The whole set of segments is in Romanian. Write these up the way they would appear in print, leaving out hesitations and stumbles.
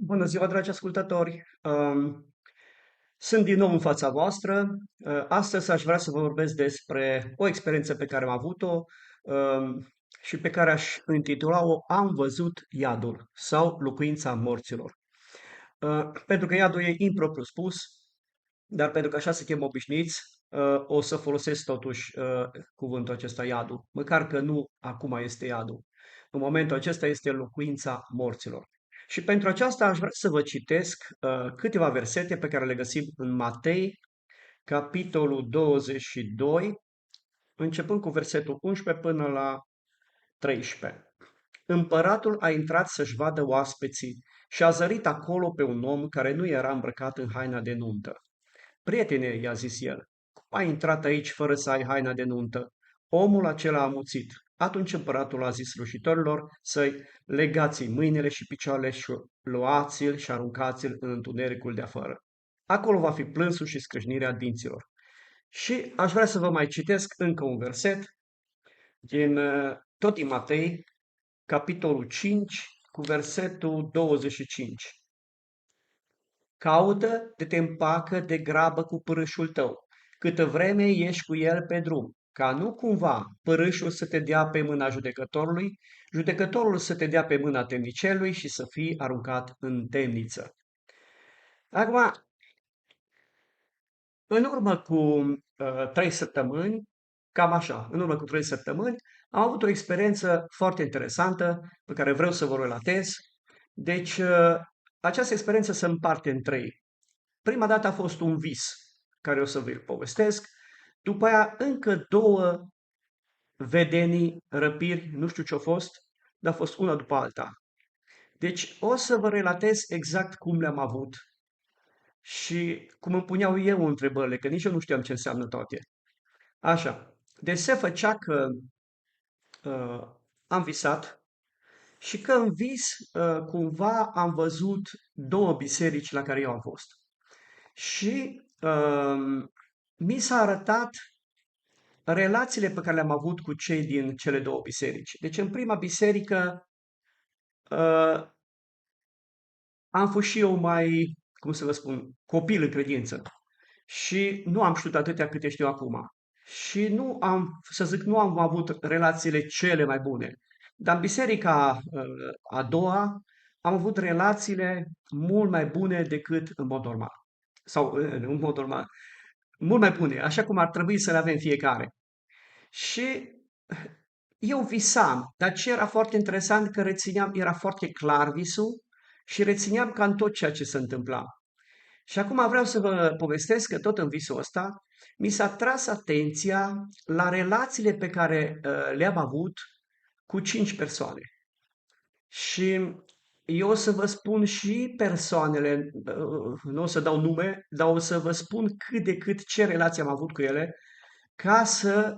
Bună ziua, dragi ascultători! Sunt din nou în fața voastră. Astăzi aș vrea să vă vorbesc despre o experiență pe care am avut-o și pe care aș intitula-o Am văzut iadul sau Locuința morților. Pentru că iadul e impropriu spus, dar pentru că așa se chem obișnuiți, o să folosesc totuși cuvântul acesta iadul, măcar că nu acum este iadul. În momentul acesta este locuința morților. Și pentru aceasta aș vrea să vă citesc câteva versete pe care le găsim în Matei, capitolul 22, începând cu versetul 11 până la 13. Împăratul a intrat să-și vadă oaspeții și a zărit acolo pe un om care nu era îmbrăcat în haina de nuntă. Prietene, i-a zis el, cum ai intrat aici fără să ai haina de nuntă? Omul acela a amuțit. Atunci împăratul a zis slujitorilor să-i legați mâinile și picioarele și luați-l și aruncați-l în întunericul de afară. Acolo va fi plânsul și scrâșnirea dinților. Și aș vrea să vă mai citesc încă un verset din tot din Matei, capitolul 5, cu versetul 25. Caută de te împacă de grabă cu părâșul tău, câtă vreme ești cu el pe drum, ca nu cumva părâșul să te dea pe mâna judecătorului, judecătorul să te dea pe mâna temnicelui și să fii aruncat în temniță. Acum, în urmă cu 3 săptămâni, cam așa, în urmă cu 3 săptămâni, am avut o experiență foarte interesantă pe care vreau să vă relatez. Deci, această experiență se împarte în trei. Prima dată a fost un vis, care o să vi-l povestesc, după aia încă două vedenii, răpiri, nu știu ce-a fost, dar a fost una după alta. Deci o să vă relatez exact cum le-am avut și cum îmi puneau eu întrebările, că nici eu nu știam ce înseamnă toate. Așa, deci se făcea că uh, am visat și că în vis cumva am văzut două biserici la care eu am fost. Și mi s-a arătat relațiile pe care le-am avut cu cei din cele două biserici. Deci în prima biserică uh, am fost și eu mai, cum să vă spun, copil în credință și nu am știut atâtea câte știu acum. Și nu am, să zic, nu am avut relațiile cele mai bune. Dar în biserica a doua am avut relațiile mult mai bune decât în mod normal. Sau în mod normal. Mult mai bune, așa cum ar trebui să le avem fiecare. Și eu visam, dar ce era foarte interesant că rețineam, era foarte clar visul și rețineam cam tot ceea ce se întâmpla. Și acum vreau să vă povestesc că tot în visul ăsta mi s-a tras atenția la relațiile pe care le-am avut cu 5 persoane. Și eu o să vă spun și persoanele, nu o să dau nume, dar o să vă spun cât de cât ce relații am avut cu ele, ca să,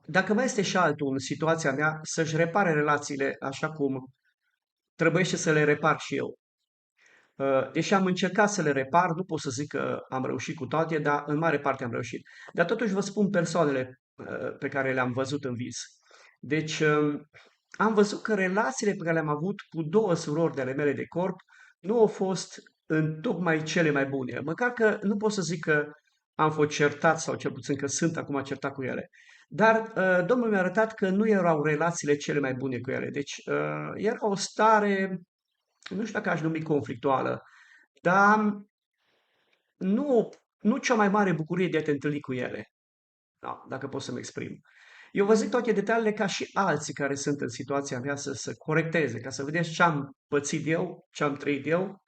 dacă mai este și altul în situația mea, să-și repare relațiile așa cum trebuie și să le repar și eu. Deși am încercat să le repar, nu pot să zic că am reușit cu toate, dar în mare parte am reușit. Dar totuși vă spun persoanele pe care le-am văzut în vis. Deci am văzut că relațiile pe care le-am avut cu două surori de ale mele de corp nu au fost în tocmai cele mai bune. Măcar că nu pot să zic că am fost certat sau cel puțin că sunt acum certat cu ele. Dar Domnul mi-a arătat că nu erau relațiile cele mai bune cu ele. Deci era o stare, nu știu dacă aș numi conflictuală, dar nu cea mai mare bucurie de a te întâlni cu ele, da, dacă pot să-mi exprim. Eu vă zic toate detaliile ca și alții care sunt în situația mea să corecteze, ca să vedeți ce am pățit eu, ce am trăit eu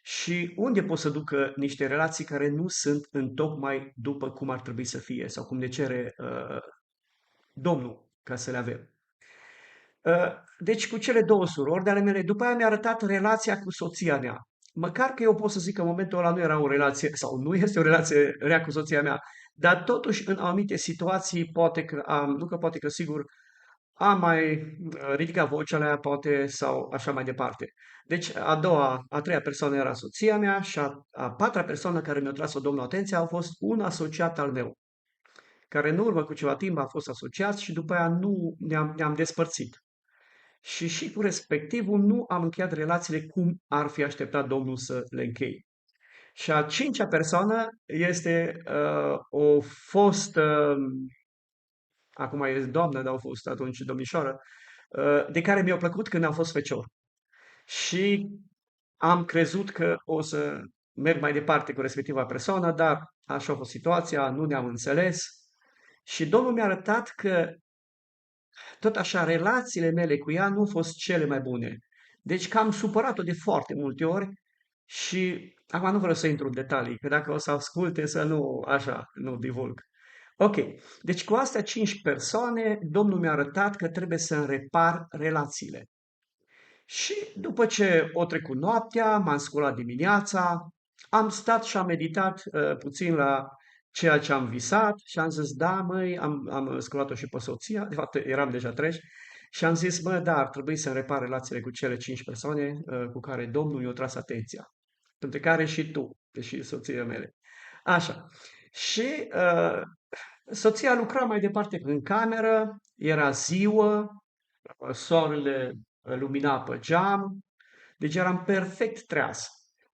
și unde pot să ducă niște relații care nu sunt în tocmai după cum ar trebui să fie sau cum ne cere Domnul ca să le avem. Deci cu cele două surori de ale mele, după aia mi-a arătat relația cu soția mea. Măcar că eu pot să zic că în momentul ăla nu era o relație, sau nu este o relație rea cu soția mea, dar totuși în anumite situații poate că am, nu că poate că sigur, am mai ridicat vocea la ea, poate, sau așa mai departe. Deci a treia persoană era soția mea și a patra persoană care mi-a tras-o Domnul atenția a fost un asociat al meu, care în urmă cu ceva timp a fost asociat și după aia nu ne-am despărțit. și cu respectivul nu am încheiat relațiile cum ar fi așteptat Domnul să le închei. Și a cincea persoană este o fostă, acum e doamnă, dar a fost atunci domnișoară, de care mi-a plăcut când am fost fecior. Și am crezut că o să merg mai departe cu respectiva persoană, dar așa a fost situația, nu ne-am înțeles. Și Domnul mi-a arătat că tot așa relațiile mele cu ea nu au fost cele mai bune. Deci că am supărat-o de foarte multe ori și acum nu vreau să intru în detalii, că dacă o să asculte să nu, așa, nu divulg. Ok, deci cu astea 5 persoane, Domnul mi-a arătat că trebuie să repar relațiile. Și după ce o trecut noaptea, m-am sculat dimineața, am stat și am meditat puțin la ceea ce am visat și am zis, da, măi, am sculat-o și pe soția, de fapt eram deja treji, și am zis, mă, da, ar trebui să repar relațiile cu cele 5 persoane cu care Domnul i-a tras atenția, între care și tu, și soția mele. Așa. Și soția lucra mai departe în cameră, era ziua, soarele lumina pe geam, deci eram perfect treaz.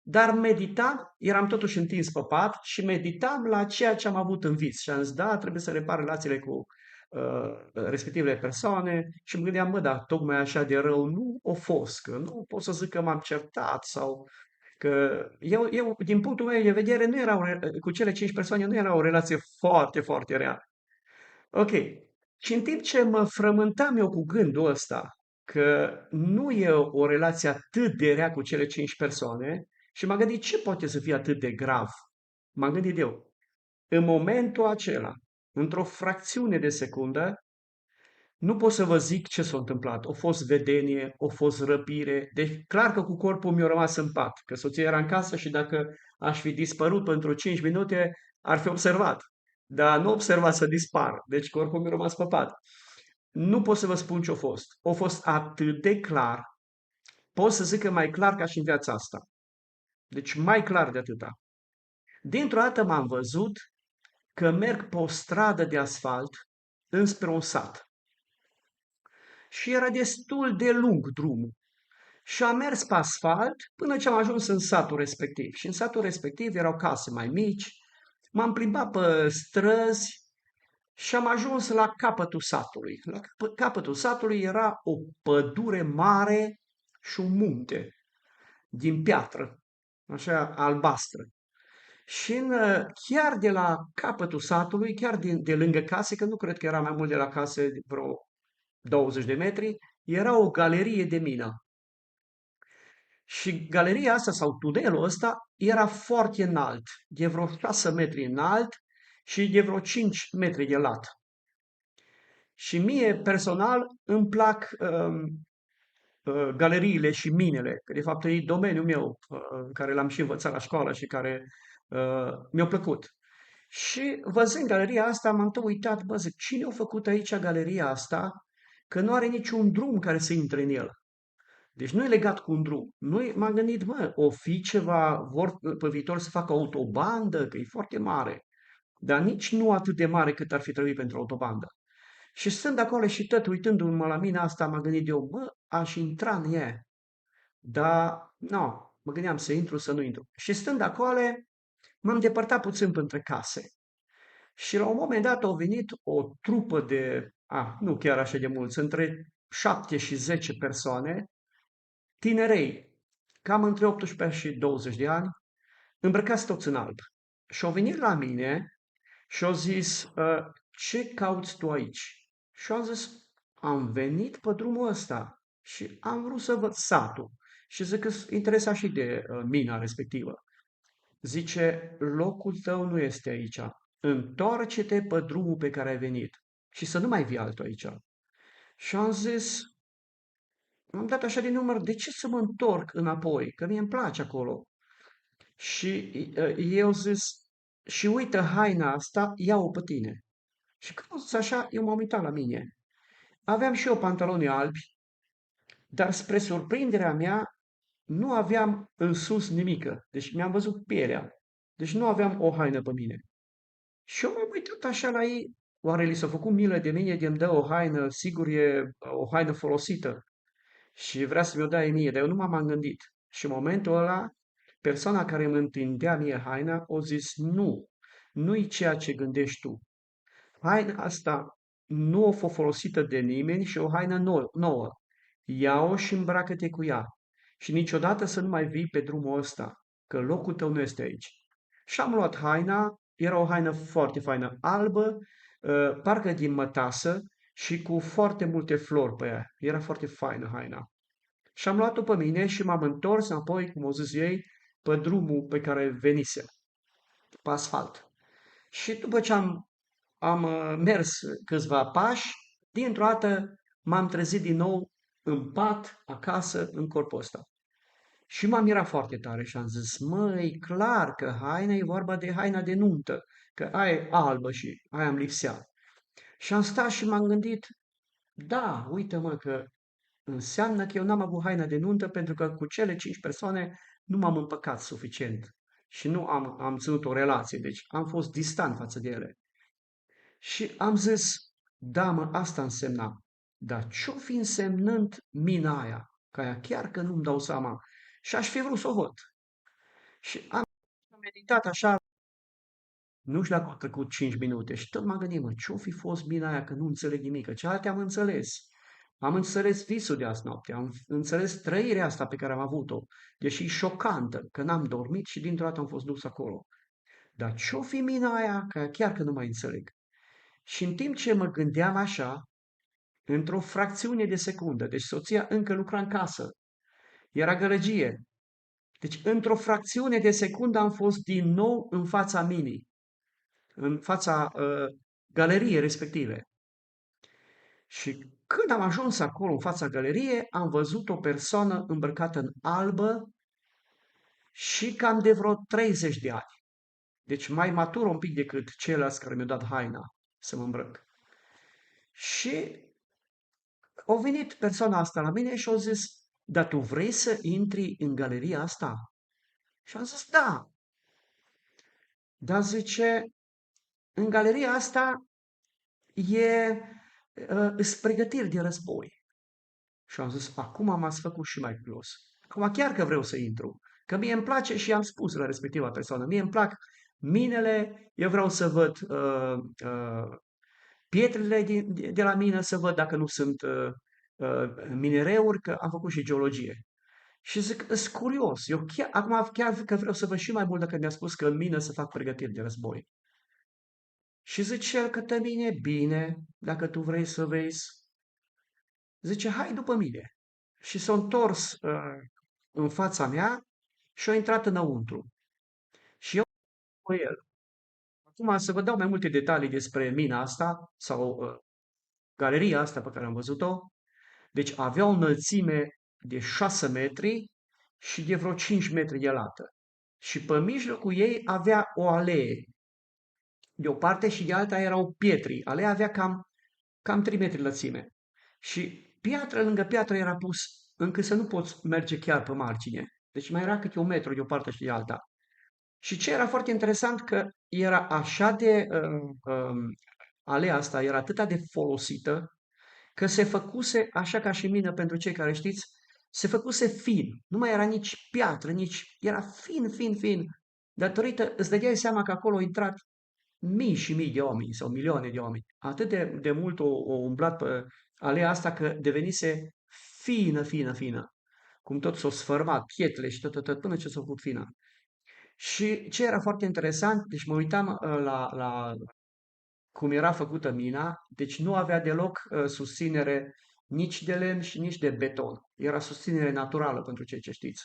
Dar meditam, eram totuși întins pe pat și meditam la ceea ce am avut în vis. Și am zis, da, trebuie să repar relațiile cu respectivele persoane și mă gândeam, mă, da, tocmai așa de rău nu o fost, că nu pot să zic că m-am certat sau că eu, din punctul meu de vedere, nu era cu cele 5 persoane nu era o relație foarte, foarte rea. Ok. Și în timp ce mă frământam eu cu gândul ăsta că nu e o relație atât de rea cu cele 5 persoane și m-am gândit ce poate să fie atât de grav. M-am gândit eu. În momentul acela, într-o fracțiune de secundă, nu pot să vă zic ce s-a întâmplat. A fost vedenie, a fost răpire. Deci clar că cu corpul mi-a rămas în pat, că soția era în casă și dacă aș fi dispărut pentru 5 minute, ar fi observat. Dar nu observa să dispar. Deci corpul mi-a rămas pe pat. Nu pot să vă spun ce a fost. A fost atât de clar. Pot să zic că mai clar ca și în viața asta. Deci mai clar de atâta. Dintr-o dată m-am văzut că merg pe o stradă de asfalt înspre un sat. Și era destul de lung drumul. Și am mers pe asfalt până ce am ajuns în satul respectiv. Și în satul respectiv erau case mai mici. M-am plimbat pe străzi și am ajuns la capătul satului. La capătul satului era o pădure mare și un munte din piatră, așa albastră. Și chiar de la capătul satului, chiar de lângă case, că nu cred că era mai mult de la case, vreo 20 de metri, era o galerie de mină. Și galeria asta sau tunelul ăsta era foarte înalt, de vreo 6 metri înalt și de vreo 5 metri de lat. Și mie personal îmi plac galeriile și minele, că de fapt e domeniul meu, care l-am și învățat la școală și care mi-a plăcut. Și văzând galeria asta, m-am tot uitat, bă, zic, cine a făcut aici galeria asta, că nu are niciun drum care să intre în el. Deci nu e legat cu un drum. Nu m-am gândit, mă, o fi ceva, vor pe viitor să facă autobandă, că e foarte mare, dar nici nu atât de mare cât ar fi trebuit pentru autobandă. Și stând acolo și tot uitându-mă la mine asta, m-am gândit eu, bă, aș intra în ea. Dar, nu, mă gândeam să intru, să nu intru. Și stând acolo, m-am depărtat puțin între case. Și la un moment dat au venit o trupă de, nu chiar așa de mulți, între 7 și 10 persoane, tinerei, cam între 18 și 20 de ani, îmbrăcați toți în alb. Și au venit la mine și au zis, ce cauți tu aici? Și am zis, am venit pe drumul ăsta și am vrut să văd satul. Și zic că sunt interesat și de mina respectivă. Zice, locul tău nu este aici. Întoarce-te pe drumul pe care ai venit și să nu mai vii altul aici. Și am zis, am dat așa din număr, de ce să mă întorc înapoi? Că mie îmi place acolo. Și eu zis, și uite haina asta, ia-o pe tine. Și când am zis așa, eu m-am uitat la mine. Aveam și eu pantaloni albi, dar spre surprinderea mea, nu aveam în sus nimică. Deci mi-am văzut pielea. Deci nu aveam o haină pe mine. Și eu m-am uitat așa la ei. Oare li s-a făcut milă de mine de îmi dă o haină, sigur e o haină folosită. și vrea să mi-o dea mie, dar eu nu m-am gândit. Și în momentul ăla, persoana care îmi întindea mie haina o zis, nu, nu-i ceea ce gândești tu. Haina asta nu o fost folosită de nimeni și o haină nouă. Ia-o și îmbracă-te cu ea. Și niciodată să nu mai vii pe drumul ăsta, că locul tău nu este aici. Și am luat haina, era o haină foarte faină, albă, parcă din mătasă și cu foarte multe flori pe ea. Era foarte faină haina. Și am luat-o pe mine și m-am întors apoi, cum au zis ei, pe drumul pe care venise, pe asfalt. Și după ce am mers câțiva pași, dintr-o dată m-am trezit din nou în pat, acasă, în corpul ăsta. Și m-am mirat foarte tare și am zis, măi, clar că haina e vorba de haina de nuntă, că aia e albă și aia îmi lipsea. Și am stat și m-am gândit, da, uite mă că înseamnă că eu n-am avut haina de nuntă pentru că cu cele 5 persoane nu m-am împăcat suficient și nu am ținut o relație, deci am fost distant față de ele. Și am zis, da mă, asta însemna. Dar ce-o fi însemnând mina aia? Că aia chiar că nu-mi dau seama. Și aș fi vrut să o văd. Și am meditat așa, nu știu dacă au trecut 5 minute și tot m-am gândit, mă, ce-o fi fost mina aia că nu înțeleg nimic, ce alte am înțeles. Am înțeles visul de azi noapte, am înțeles trăirea asta pe care am avut-o, deși e șocantă, că n-am dormit și dintr-o dată am fost dus acolo. Dar ce-o fi mina aia, că chiar că nu mai înțeleg. Și în timp ce mă gândeam așa, într-o fracțiune de secundă, deci soția încă lucra în casă, era gălăgie. Deci într-o fracțiune de secundă am fost din nou în fața minii, în fața galeriei respective. Și când am ajuns acolo în fața galeriei, am văzut o persoană îmbrăcată în albă și cam de vreo 30 de ani. Deci mai matur un pic decât ceilalți care mi-au dat haina să mă îmbrăc. Și a venit persoana asta la mine și a zis, dar tu vrei să intri în galeria asta? Și am zis, da. Dar zice, în galeria asta sunt pregătiri de război. Și am zis, acum m-ați făcut și mai curios. Acum chiar că vreau să intru. Că mie îmi place și am spus la respectiva persoană, mie îmi plac minele, eu vreau să văd pietrele de la mină, să văd dacă nu sunt minereuri, că am făcut și geologie. Și zic, sunt curios, eu acum chiar că vreau să văd și mai mult dacă mi-a spus că în mină să fac pregătiri de război. Și zice el către mine, bine, dacă tu vrei să vezi, zice, hai după mine. Și s-a întors în fața mea și a intrat înăuntru. Și eu cu el. Acum să vă dau mai multe detalii despre mina asta sau galeria asta pe care am văzut-o. Deci avea o înălțime de 6 metri și de vreo 5 metri de lată. Și pe mijlocul ei avea o alee. De o parte și de alta erau pietri. Aleea avea cam 3 metri lățime. Și piatră lângă piatră era pus încât să nu poți merge chiar pe margine. Deci mai era câte 1 metru de o parte și de alta. Și ce era foarte interesant că era așa de alea asta era atât de folosită că se făcuse, așa ca și mină pentru cei care știți, se făcuse fin. Nu mai era nici piatră, nici... Era fin, fin, fin. Datorită, îți dădeai seama că acolo au intrat mii și mii de oameni sau milioane de oameni. Atât de mult o umblat pe alea asta că devenise fină, fină, fină. Cum tot s-o sfărmat, pietle și tot, până ce s-a făcut fină. Și ce era foarte interesant, deci mă uitam la cum era făcută mina, deci nu avea deloc susținere nici de lemn și nici de beton. Era susținere naturală pentru cei ce știți.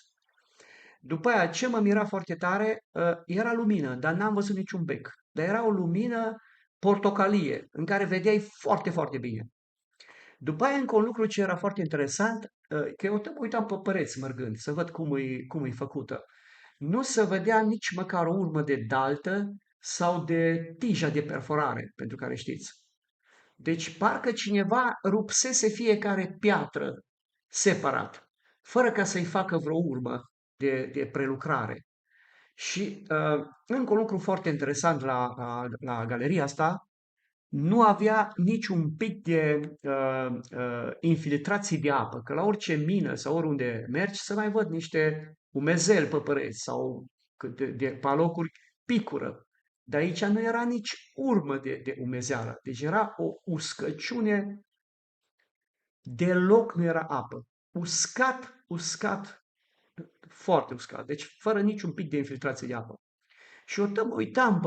După aia, ce mă mira foarte tare, era lumină, dar n-am văzut niciun bec. Dar era o lumină portocalie, în care vedeai foarte, foarte bine. După aia, încă un lucru ce era foarte interesant, că eu tot mă uitam pe pereți mărgând, să văd cum e făcută. Nu se vedea nici măcar o urmă de daltă sau de tija de perforare, pentru care știți. Deci parcă cineva rupsese fiecare piatră separat, fără ca să-i facă vreo urmă de prelucrare. Și încă un lucru foarte interesant la galeria asta, nu avea niciun pic de infiltrații de apă, că la orice mină sau oriunde mergi să mai văd niște umezeli pe pereți sau pe alocuri picură. Dar aici nu era nici urmă de umezeală. Deci era o uscăciune, deloc nu era apă. Uscat, uscat, foarte uscat. Deci fără niciun pic de infiltrație de apă. Și eu tot mă uitam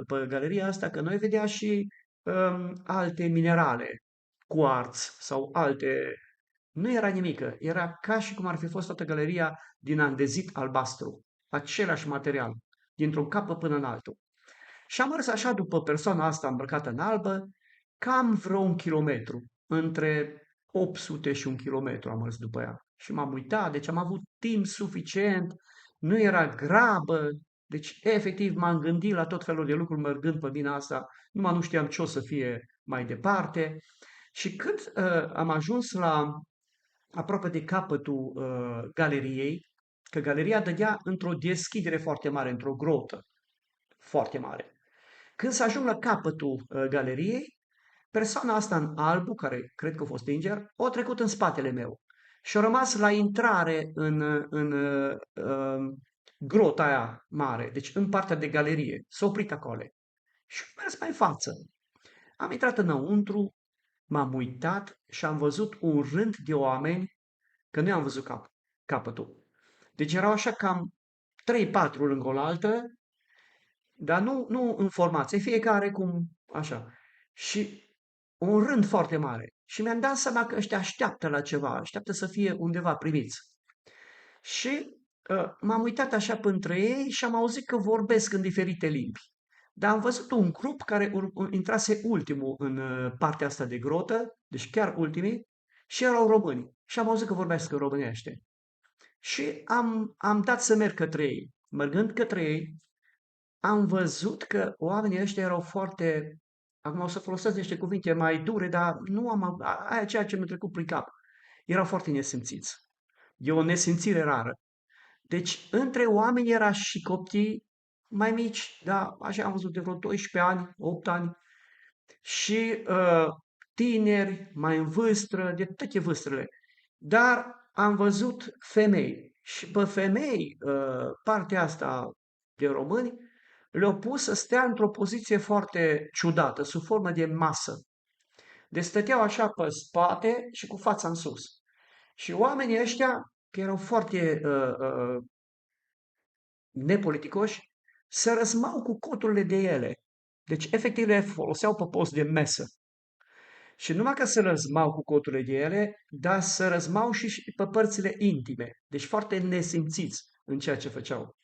pe galeria asta că noi vedea și alte minerale, cuarț sau alte. Nu era nimică. Era ca și cum ar fi fost toată galeria din andezit albastru. Același material, dintr-un capăt până în altul. Și am mers așa după persoana asta îmbrăcată în albă, cam vreo 1 kilometru, între 800 și 1 kilometru am mers după ea. Și m-am uitat, deci am avut timp suficient, nu era grabă, deci efectiv m-am gândit la tot felul de lucruri mergând pe mina asta, numai nu știam ce o să fie mai departe. Și când am ajuns la aproape de capătul galeriei, că galeria dădea într-o deschidere foarte mare, într-o grotă foarte mare. Când să ajung la capătul galeriei, persoana asta în albu, care cred că a fost Inger, a trecut în spatele meu și a rămas la intrare în grota aia mare, deci în partea de galerie. S-a oprit acolo și am mers mai în față. Am intrat înăuntru, m-am uitat și am văzut un rând de oameni, că nu am văzut capătul. Deci erau așa cam 3-4 lângă oaltă, dar nu în formație, fiecare cum așa. Și un rând foarte mare. Și mi-am dat seama că ăștia așteaptă la ceva, așteaptă să fie undeva primiți. Și m-am uitat așa între ei și am auzit că vorbesc în diferite limbi. Dar am văzut un grup care intrase ultimul în partea asta de grotă, deci chiar ultimii, și erau români. Și am auzit că vorbesc în românește. Și am dat să merg către ei. Mergând către ei, am văzut că oamenii ăștia erau foarte. Acum o să folosesc niște cuvinte mai dure, dar nu am. Aia ceea ce mi-a trecut prin cap. Erau foarte nesimțiți. E o nesimțire rară. Deci, între oameni era și copii mai mici, da, așa am văzut de vreo 12 ani, 8 ani, și tineri, mai în vârstă, de toate vârstele. Dar am văzut femei și pe femei, partea asta de români, le-au pus să stea într-o poziție foarte ciudată, sub formă de masă. Deci stăteau așa pe spate și cu fața în sus. Și oamenii ăștia, că erau foarte nepoliticoși, se răzmau cu coturile de ele. Deci efectiv le foloseau pe post de mesă. Și numai că se răzmau cu coturile de ele, dar se răzmau și pe părțile intime. Deci foarte nesimțiți în ceea ce făceau.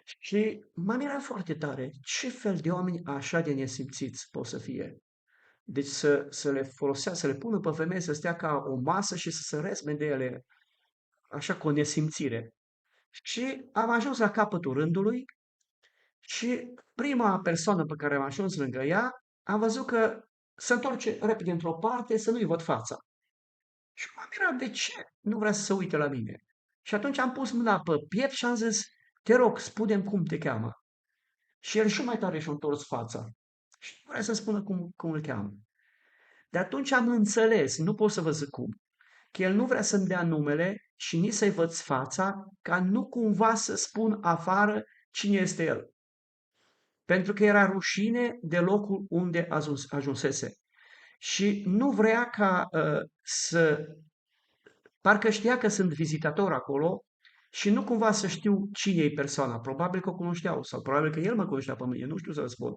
Și m-am mirat foarte tare. Ce fel de oameni așa de nesimțiți pot să fie? Deci să le folosească, să le pună pe femeie să stea ca o masă și să se resme de ele, așa cu o nesimțire. Și am ajuns la capătul rândului și prima persoană pe care am ajuns lângă ea, am văzut că se întoarce repede într-o parte să nu-i văd fața. Și m-am mirat de ce nu vrea să se uite la mine. Și atunci am pus mâna pe piept și am zis, te rog, spune-mi cum te cheamă. Și el și mai tare și-a întors fața. Și nu vrea să spună cum îl cheamă. De atunci am înțeles, nu pot să vă zic cum, că el nu vrea să-mi dea numele și nici să-i văd fața, ca nu cumva să spun afară cine este el. Pentru că era rușine de locul unde ajunsese. Și nu vrea ca să. Parcă știa că sunt vizitator acolo și nu cumva să știu cine e persoana. Probabil că o cunoșteau sau probabil că el mă cunoștea pe mine, nu știu să răspund.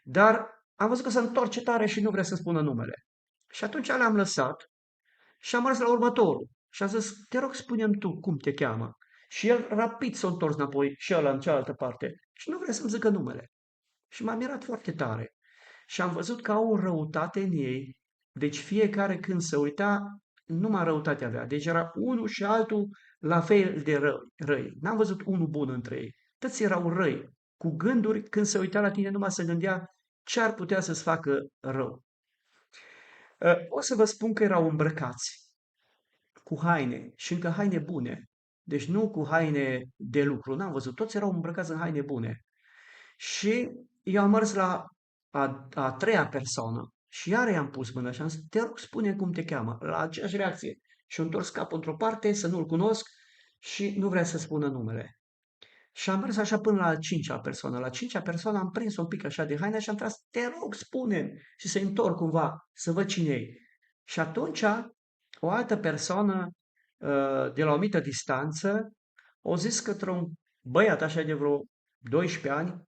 Dar am văzut că se întorce tare și nu vrea să spună numele. Și atunci le-am lăsat și am mers la următorul. Și am zis, te rog, spune-mi tu cum te cheamă. Și el rapid s-a întors înapoi și ăla în cealaltă parte. Și nu vrea să-mi zică numele. Și m-a mirat foarte tare. Și am văzut că au o răutate în ei. Deci fiecare când se uita, numai răutate avea. Deci era unul și altul la fel de răi. N-am văzut unul bun între ei. Toți erau răi. Cu gânduri, când se uita la tine, numai se gândea ce ar putea să-ți facă rău. O să vă spun că erau îmbrăcați cu haine și încă haine bune. Deci nu cu haine de lucru, n-am văzut. Toți erau îmbrăcați în haine bune. Și eu am mers la a treia persoană și iar i-am pus mâna și am zis, te rog, spune cum te cheamă, la aceeași reacție. Și-a întors capul într-o parte, să nu-l cunosc și nu vrea să spună numele. Și am mers așa până la a cincea persoană. La a cincea persoană am prins un pic așa de haină și am tras, te rog, spune și să întorc cumva, să văd cine e. Și atunci o altă persoană de la o mită distanță o zis către un băiat așa de vreo 12 ani,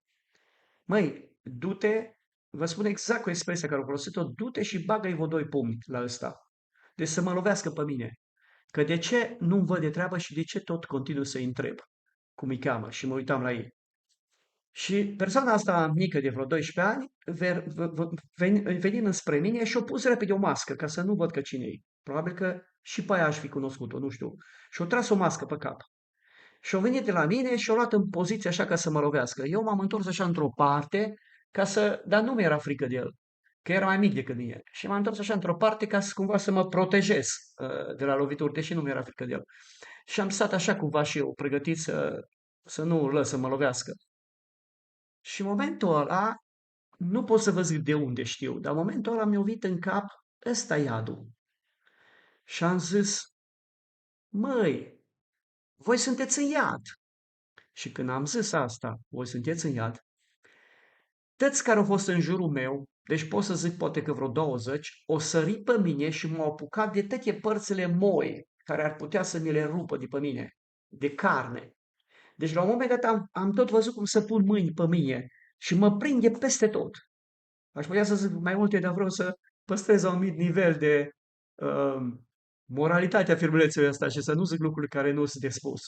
măi, du-te, vă spun exact cu expresia care o folosit-o, du-te și bagă-i vreo 2 pumni la ăsta. Deci să mă lovească pe mine. Că de ce nu-mi văd de treabă și de ce tot continuu să-i întreb cum îi cheamă și mă uitam la ei. Și persoana asta mică de vreo 12 ani, venind înspre mine și-a pus repede o mască ca să nu văd că cine e. Probabil că și pe aia aș fi cunoscut-o, nu știu. Și-a tras o mască pe cap. Și-a venit de la mine și-a luat în poziție așa ca să mă lovească. Eu m-am întors așa într-o parte, dar nu mi-era frică de el, că era mai mic decât mine. Și m-am întors așa într-o parte ca să cumva să mă protejez de la lovituri, deși nu mi-era frică de el. Și am stat așa cumva și eu, pregătit să nu îl lăs să mă lovească. Și în momentul ăla, nu pot să vă zic de unde știu, dar în momentul ăla mi-a venit în cap, ăsta e iadul. Și am zis, măi, voi sunteți în iad. Și când am zis asta, voi sunteți în iad, toți care au fost în jurul meu, deci pot să zic poate că vreo 20, o sări pe mine și m-au apucat de toate părțile moi care ar putea să mi le rupă de pe mine, de carne. Deci la un moment dat am tot văzut cum să pun mâini pe mine și mă prinde peste tot. Aș putea să zic mai multe, dar vreau să păstrez un anumit nivel de uh, moralitate a filmulețului ăsta și să nu zic lucruri care nu sunt de spus.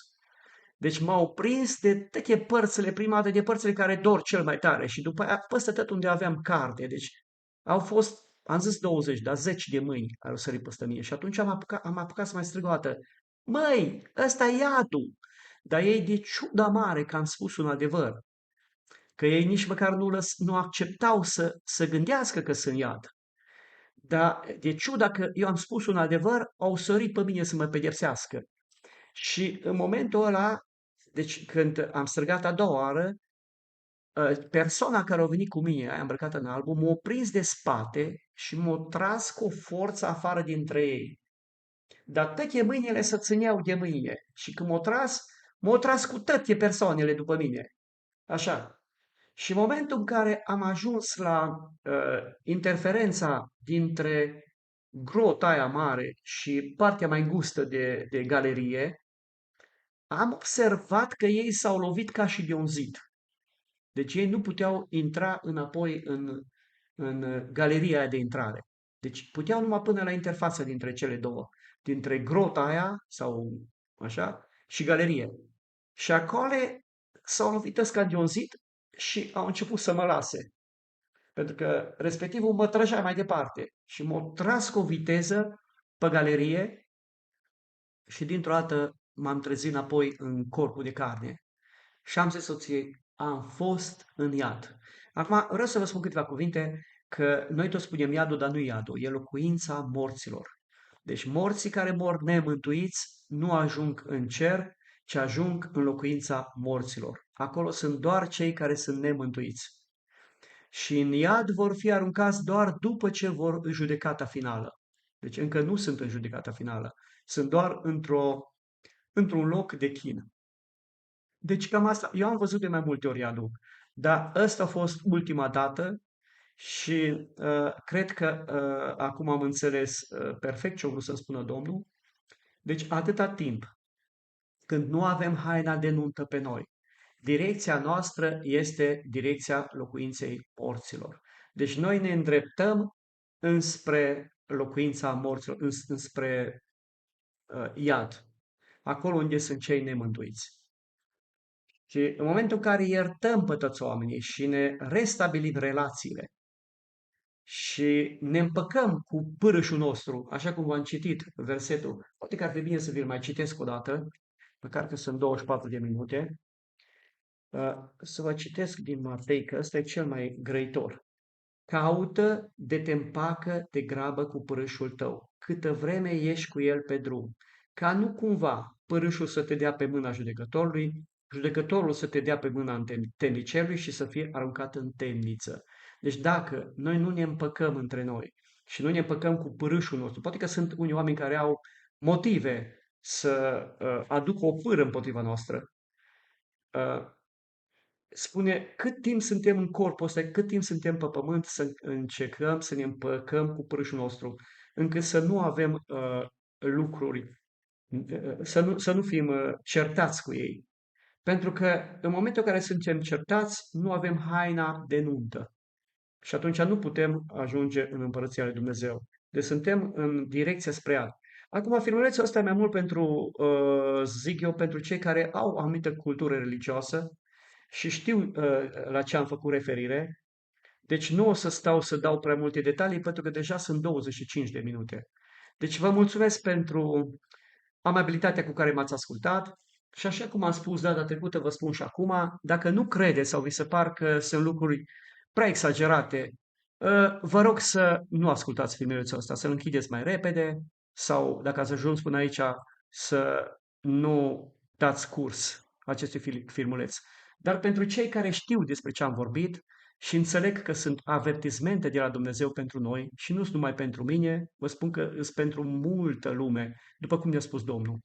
Deci m-au prins de toate părțile, prima dată de părțile care dor cel mai tare și după aia peste tot unde aveam carte. Deci au fost, am zis 20, dar 10 de mâini care au sărit peste mine. Și atunci am apucat să mai strig o dată. Măi, ăsta e iadul! Dar ei de ciuda mare că am spus un adevăr, că ei nici măcar nu acceptau să gândească că sunt iad. Dar de ciuda că eu am spus un adevăr, au sărit pe mine să mă pedepsească. Și în momentul ăla, deci când am strigat a doua oară, persoana care a venit cu mine, aia îmbrăcată în album, m-a prins de spate și m-a tras cu forță afară dintre ei. Dar toate mâinile se țineau de mâine. Și când m-a tras cu toate persoanele după mine. Așa. Și în momentul în care am ajuns la interferența dintre grota aia mare și partea mai gustă de galerie, am observat că ei s-au lovit ca și de un zid. Deci ei nu puteau intra înapoi în galeria aia de intrare. Deci puteau numai până la interfața dintre cele două, dintre grota aia sau așa și galerie. Și acolo s-au lovit ăsca de un zid și au început să mă lase. Pentru că respectivul mă trăgea mai departe și m-a tras cu o viteză pe galerie și dintr-o dată m-am trezit înapoi în corpul de carne. Și am zis soției, am fost în iad. Acum vreau să vă spun câteva cuvinte că noi toți spunem iadul, dar nu iadul, e locuința morților. Deci morții care mor nemântuiți nu ajung în cer, ci ajung în locuința morților. Acolo sunt doar cei care sunt nemântuiți. Și în iad vor fi aruncați doar după ce vor în judecata finală. Deci încă nu sunt în judecata finală, sunt doar într-un loc de chin. Deci cam asta, eu am văzut de mai multe ori iadul, dar ăsta a fost ultima dată și cred că acum am înțeles perfect ce a vrut să spună Domnul. Deci atâta timp când nu avem haina de nuntă pe noi, direcția noastră este direcția locuinței morților. Deci noi ne îndreptăm înspre locuința morților, înspre iad, acolo unde sunt cei nemântuiți. Și în momentul în care iertăm pe toți oamenii și ne restabilim relațiile și ne împăcăm cu pârâșul nostru, așa cum v-am citit versetul, poate că ar fi bine să vi-l mai citesc o dată, măcar că sunt 24 de minute, să vă citesc din Matei, că ăsta e cel mai grăitor. Caută de te împacă de grabă cu pârâșul tău, câtă vreme ești cu el pe drum, ca nu cumva pârâșul să te dea pe mâna judecătorului, judecătorul să te dea pe mâna temnicerului și să fie aruncat în temniță. Deci dacă noi nu ne împăcăm între noi și nu ne împăcăm cu părâșul nostru, poate că sunt unii oameni care au motive să aducă o pâră împotriva noastră, uh, spune cât timp suntem în corpul ăsta, cât timp suntem pe pământ, să încercăm să ne împăcăm cu părâșul nostru, încât să nu avem lucruri, să nu fim certați cu ei. Pentru că în momentul în care suntem certați, nu avem haina de nuntă. Și atunci nu putem ajunge în Împărăția lui Dumnezeu. Deci suntem în direcția spre ea. Acum, filmulețul ăsta e mai mult pentru, zic eu, pentru cei care au o anumită cultură religioasă și știu la ce am făcut referire. Deci nu o să stau să dau prea multe detalii, pentru că deja sunt 25 de minute. Deci vă mulțumesc pentru amabilitatea cu care m-ați ascultat și așa cum am spus data trecută, vă spun și acum, dacă nu credeți sau vi se par că sunt lucruri prea exagerate, vă rog să nu ascultați filmulețul ăsta, să-l închideți mai repede sau, dacă ați ajuns până aici, să nu dați curs acestui filmuleț. Dar pentru cei care știu despre ce am vorbit și înțeleg că sunt avertismente de la Dumnezeu pentru noi și nu sunt numai pentru mine, vă spun că sunt pentru multă lume, după cum ne-a spus Domnul.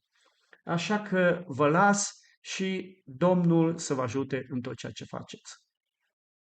Așa că vă las și Domnul să vă ajute în tot ceea ce faceți.